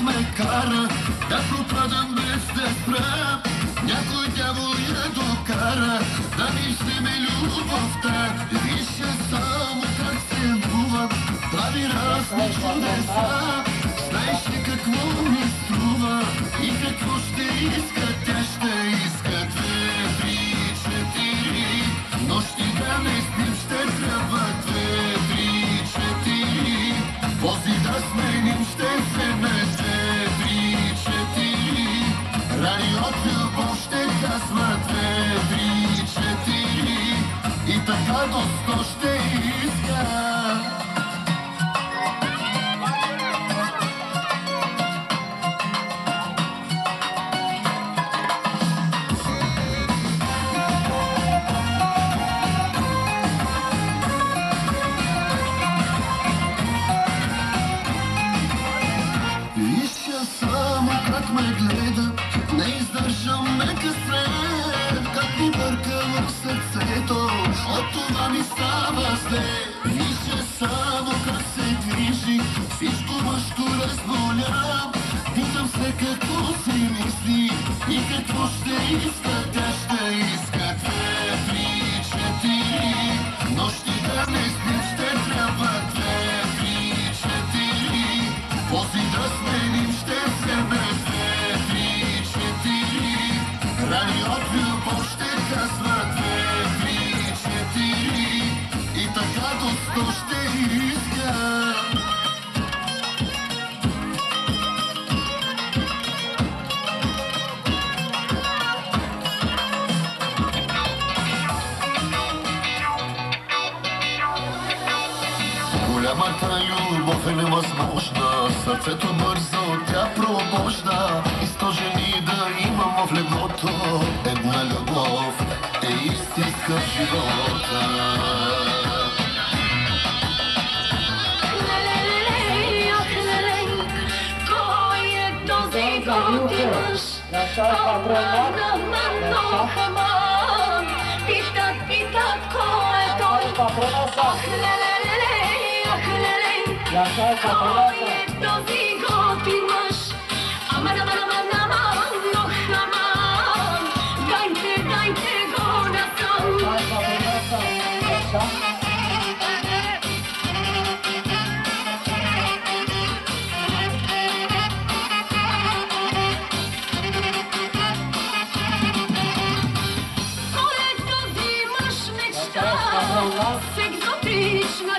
ме кара да пропадам без да спра. Някой дявол я докара да ми вземе любовта. Виж я само как се лува, прави разни чудеса. Знаеш ли какво ми струва и какво ще иска? Тя ще иска 2, 3, 4 нощи да не спим, ще трябва 2, 3, 4 пози да сменим, ще вземе 2, 3, 4 рани от любов ще казва 2, 3, 4 и така до 100 ще иска. Ме гледа, не издържам ме късмет, как ми бърка в сърцето, от това ми става зле. Вижда само как се движи, всичко мъжко разболя. Питам се какво си мисли и какво ще иска. Тя ще иска 2, 3, 4 нощи да не спим, ще трябва 2, 3, 4 пози да сменим, ще вземе 2, 3, 4 рани от любов ще казва 2, 3, 4 и така до 100 ще иска. Голямата любов е невъзможна, сърцето бързо тя пробожда. И 100 жени да имам в леглото, една любов е истинска в живота. Леле, ах, леле, кой е този горди мъж? Аман, питат, кой е той? Ах, леле, кой е този готин мъж? Аман, ох, аман, дайте го насам. Кой е този мъж мечта с екзотична